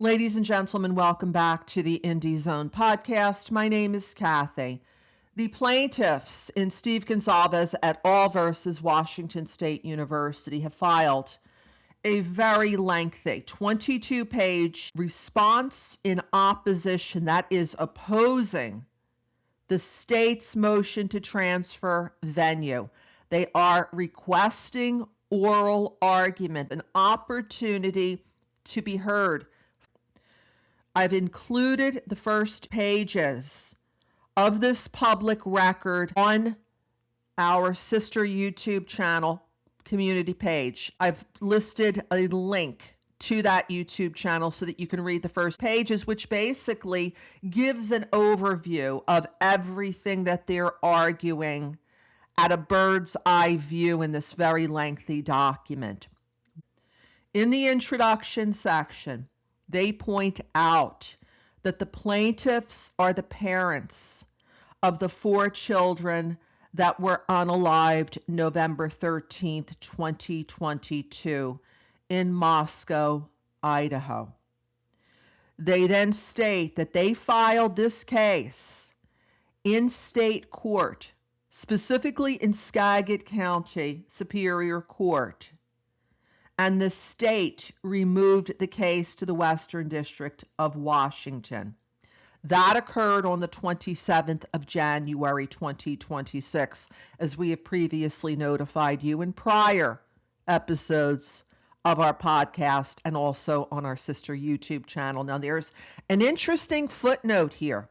Ladies and gentlemen, welcome back to the Indie Zone podcast. My name is Kathy. The plaintiffs in Steve Gonsalves et al. Versus Washington State University have filed a very lengthy 22-page response in opposition, that is opposing the state's motion to transfer venue. They are requesting oral argument, an opportunity to be heard. I've included the first pages of this public record on our sister YouTube channel community page. I've listed a link to that YouTube channel so that you can read the first pages, which basically gives an overview of everything that they're arguing at a bird's eye view in this very lengthy document. In the introduction section, they point out that the plaintiffs are the parents of the 4 children that were unalived November 13th, 2022 in Moscow, Idaho. They then state that they filed this case in state court, specifically in Skagit County Superior Court, and the state removed the case to the Western District of Washington. That occurred on the 27th of January, 2026, as we have previously notified you in prior episodes of our podcast and also on our sister YouTube channel. Now, there's an interesting footnote here.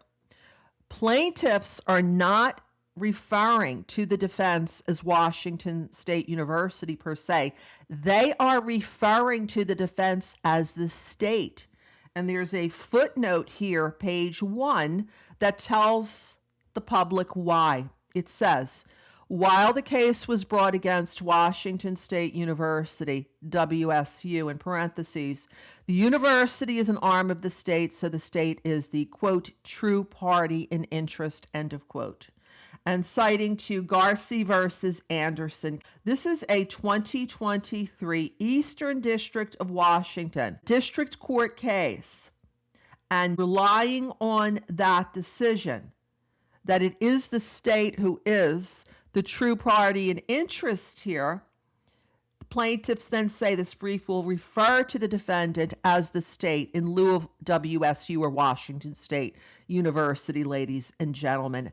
Plaintiffs are not referring to the defense as Washington State University per se. They are referring to the defense as the state. And there's a footnote here, page 1, that tells the public why. It says, while the case was brought against Washington State University, WSU in parentheses, the university is an arm of the state, so the state is the, quote, true party in interest, end of quote. And citing to Garcia versus Anderson. This is a 2023 Eastern District of Washington District Court case, and relying on that decision that it is the state who is the true party in interest here, the plaintiffs then say this brief will refer to the defendant as the state in lieu of WSU or Washington State University, ladies and gentlemen,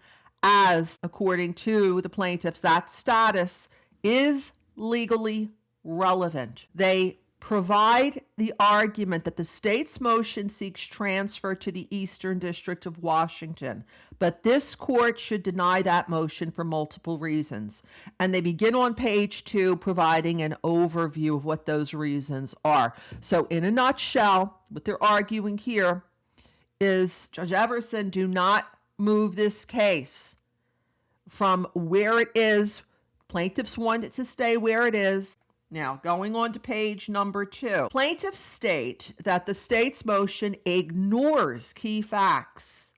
as, according to the plaintiffs, that status is legally relevant. They provide the argument that the state's motion seeks transfer to the Eastern District of Washington, but this court should deny that motion for multiple reasons. And they begin on page 2 providing an overview of what those reasons are. So in a nutshell, what they're arguing here is, Judge Everson, do not move this case from where it is. Plaintiffs want it to stay where it is. Now, going on to page number 2. Plaintiffs state that the state's motion ignores key facts,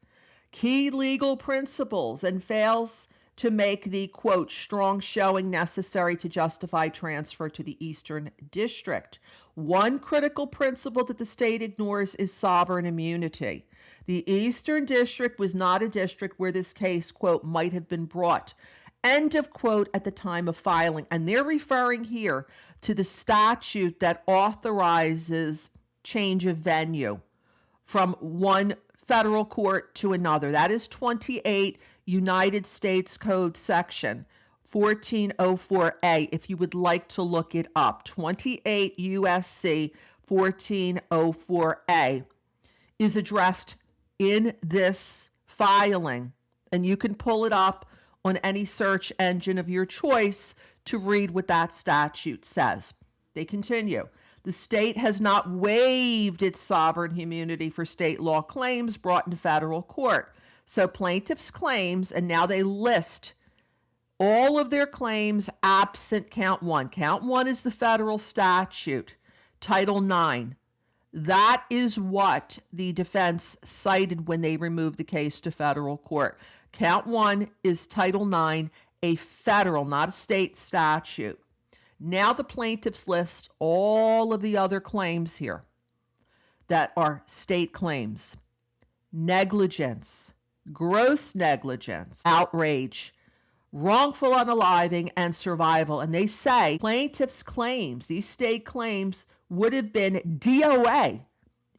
key legal principles, and fails to make the, quote, strong showing necessary to justify transfer to the Eastern District. One critical principle that the state ignores is sovereign immunity. The Eastern District was not a district where this case, quote, might have been brought, end of quote, at the time of filing. And they're referring here to the statute that authorizes change of venue from one federal court to another. That is 28 United States Code section 1404A, if you would like to look it up. 28 USC 1404A is addressed in this filing, and you can pull it up on any search engine of your choice to read what that statute says. They continue. The state has not waived its sovereign immunity for state law claims brought into federal court. So plaintiffs' claims, and now they list all of their claims absent count 1. Count 1 is the federal statute, Title 9. That is what the defense cited when they removed the case to federal court. Count 1 is Title 9, a federal, not a state statute. Now the plaintiffs list all of the other claims here. that are state claims: negligence, gross negligence, outrage, wrongful unaliving, and survival. And they say plaintiffs' claims, these state claims, would have been DOA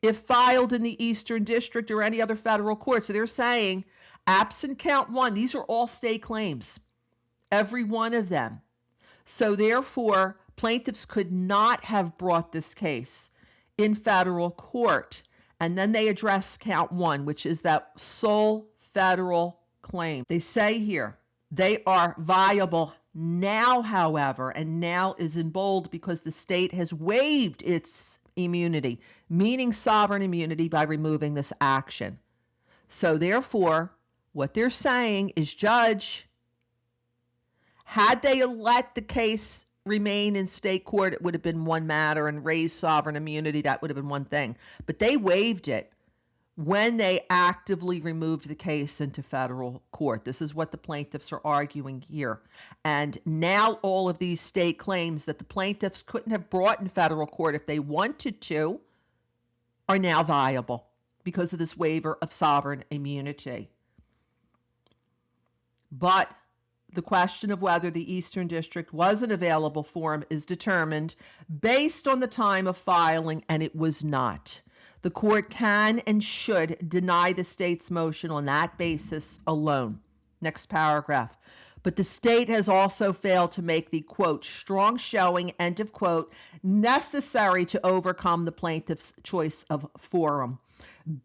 if filed in the Eastern District or any other federal court. So they're saying, absent count one, these are all state claims, every one of them. So therefore, plaintiffs could not have brought this case in federal court. And then they address count one, which is that sole federal claim. They say here, they are viable now, however, and now is in bold because the state has waived its immunity, meaning sovereign immunity, by removing this action. So therefore, what they're saying is, Judge, had they let the case remain in state court, it would have been one matter, and raised sovereign immunity, that would have been one thing. But they waived it when they actively removed the case into federal court. This is what the plaintiffs are arguing here. And now all of these state claims that the plaintiffs couldn't have brought in federal court if they wanted to are now viable because of this waiver of sovereign immunity. But the question of whether the Eastern District was an available forum is determined based on the time of filing, and it was not. The court can and should deny the state's motion on that basis alone. Next paragraph. But the state has also failed to make the, quote, strong showing, end of quote, necessary to overcome the plaintiff's choice of forum,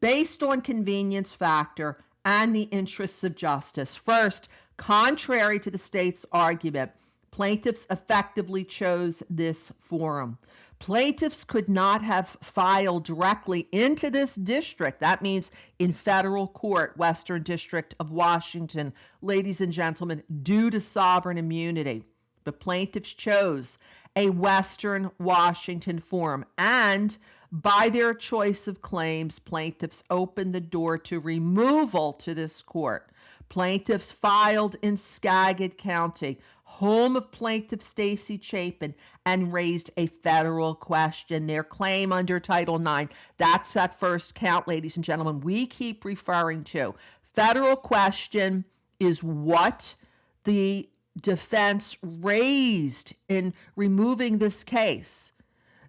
based on convenience factor and the interests of justice. First, contrary to the state's argument, plaintiffs effectively chose this forum. Plaintiffs could not have filed directly into this district. That means in federal court, Western District of Washington, ladies and gentlemen, due to sovereign immunity. But plaintiffs chose a Western Washington forum, and by their choice of claims, plaintiffs opened the door to removal to this court. Plaintiffs filed in Skagit County, home of Plaintiff Stacy Chapin, and raised a federal question. Their claim under Title IX, that's that first count, ladies and gentlemen, we keep referring to. Federal question is what the defense raised in removing this case,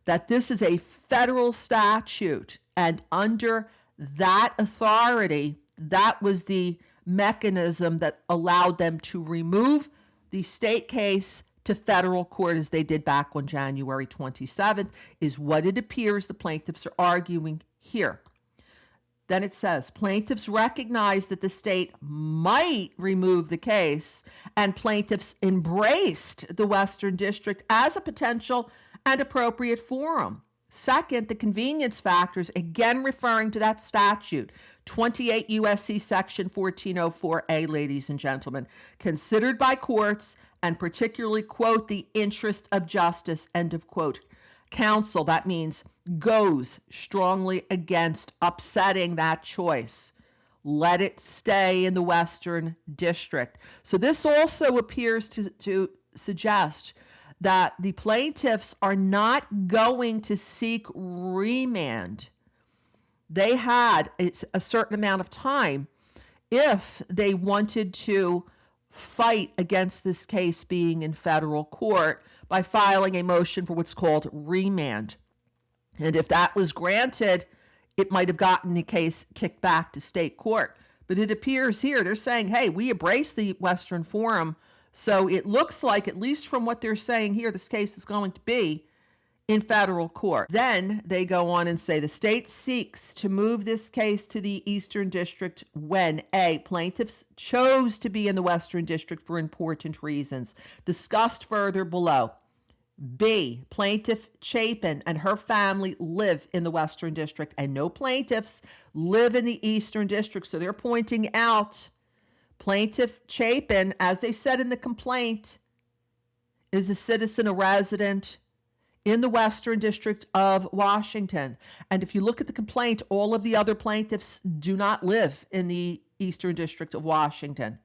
that this is a federal statute, and under that authority, that was the mechanism that allowed them to remove the state case to federal court, as they did back on January 27th, is what it appears the plaintiffs are arguing here. Then it says, plaintiffs recognize that the state might remove the case, and plaintiffs embraced the Western District as a potential and appropriate forum. Second, the convenience factors, again referring to that statute, 28 U.S.C. Section 1404A, ladies and gentlemen, considered by courts and particularly, quote, the interest of justice, end of quote. Counsel, that means goes strongly against upsetting that choice. Let it stay in the Western District. So this also appears to suggest that the plaintiffs are not going to seek remand. They had a certain amount of time if they wanted to fight against this case being in federal court by filing a motion for what's called remand. And if that was granted, it might have gotten the case kicked back to state court. But it appears here they're saying, hey, we embrace the Western Forum. So it looks like, at least from what they're saying here, this case is going to be in federal court. Then they go on and say the state seeks to move this case to the Eastern District when A, plaintiffs chose to be in the Western District for important reasons, discussed further below. B, plaintiff Chapin and her family live in the Western District, and no plaintiffs live in the Eastern District. So they're pointing out plaintiff Chapin, as they said in the complaint, is a citizen, a resident in the Western District of Washington. And if you look at the complaint, all of the other plaintiffs do not live in the Eastern District of Washington.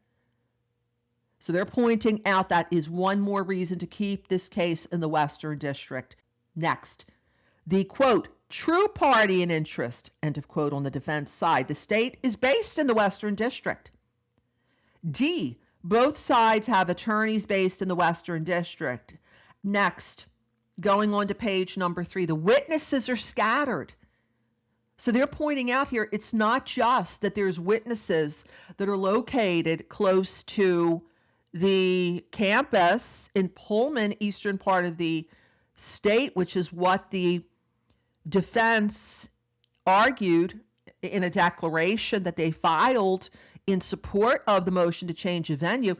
So they're pointing out that is one more reason to keep this case in the Western District. Next, the, quote, true party and interest, end of quote, on the defense side. The state is based in the Western District. D, both sides have attorneys based in the Western District. Next, going on to page number 3, the witnesses are scattered. So they're pointing out here, it's not just that there's witnesses that are located close to the campus in Pullman, eastern part of the state, which is what the defense argued in a declaration that they filed in support of the motion to change the venue.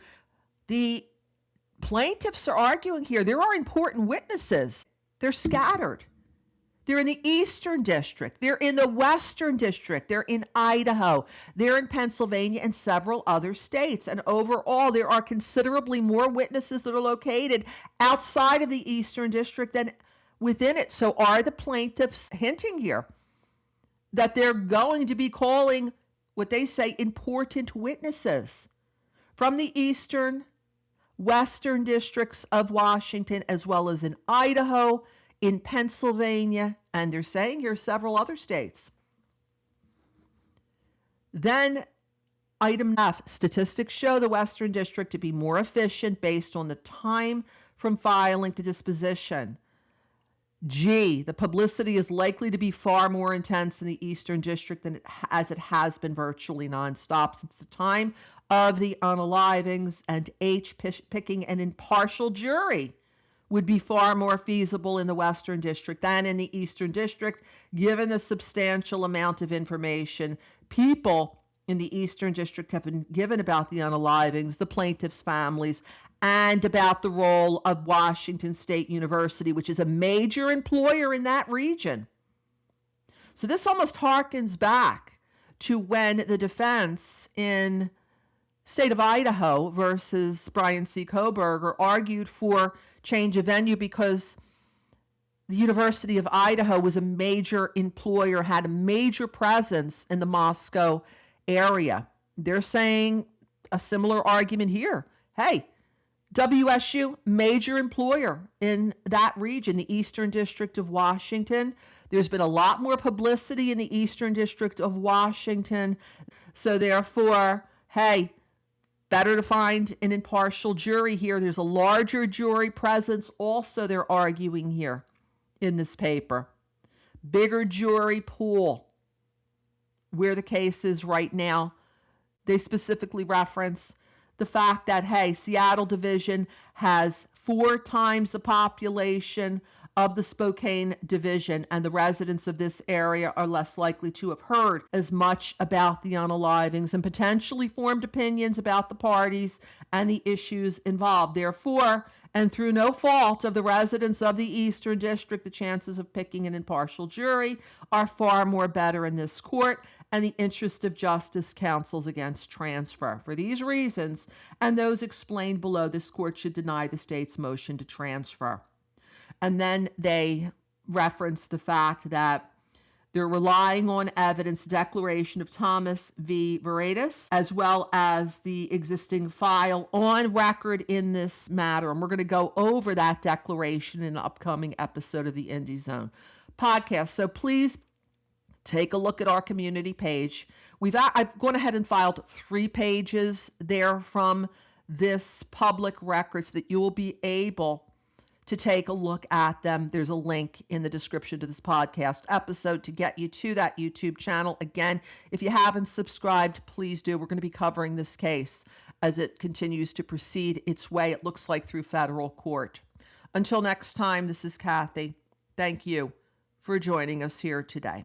The plaintiffs are arguing here there are important witnesses. They're scattered. They're in the Eastern District. They're in the Western District. They're in Idaho. They're in Pennsylvania and several other states. And overall, there are considerably more witnesses that are located outside of the Eastern District than within it. So are the plaintiffs hinting here that they're going to be calling what they say important witnesses from the Eastern, Western districts of Washington, as well as in Idaho, in Pennsylvania, and they're saying here several other states. Then item F, statistics show the Western District to be more efficient based on the time from filing to disposition. G, the publicity is likely to be far more intense in the Eastern District as it has been virtually nonstop since the time of the unalivings. And H, picking an impartial jury would be far more feasible in the Western District than in the Eastern District, given the substantial amount of information people in the Eastern District have been given about the unalivings, the plaintiffs' families, and about the role of Washington State University, which is a major employer in that region. So this almost harkens back to when the defense in state of Idaho versus Brian C. Koberger argued for change of venue because the University of Idaho was a major employer, had a major presence in the Moscow area. They're saying a similar argument here. Hey, WSU, major employer in that region, the Eastern District of Washington. There's been a lot more publicity in the Eastern District of Washington. So therefore, hey, better to find an impartial jury here. There's a larger jury presence also, they're arguing here in this paper. Bigger jury pool where the case is right now. They specifically reference the fact that, hey, Seattle Division has 4 times the population of the Spokane Division, and the residents of this area are less likely to have heard as much about the unalivings and potentially formed opinions about the parties and the issues involved. Therefore, and through no fault of the residents of the Eastern District, the chances of picking an impartial jury are far more better in this court, and the interest of justice counsels against transfer. For these reasons, and those explained below, this court should deny the state's motion to transfer. And then they reference the fact that they're relying on evidence, declaration of Thomas v. Veritas, as well as the existing file on record in this matter. And we're going to go over that declaration in an upcoming episode of the Indie Zone podcast. So please take a look at our community page. I've gone ahead and filed 3 pages there from this public record so that you will be able to take a look at them. There's a link in the description to this podcast episode to get you to that YouTube channel. Again, if you haven't subscribed, please do. We're going to be covering this case as it continues to proceed its way, it looks like, through federal court. Until next time, this is Kathy. Thank you for joining us here today.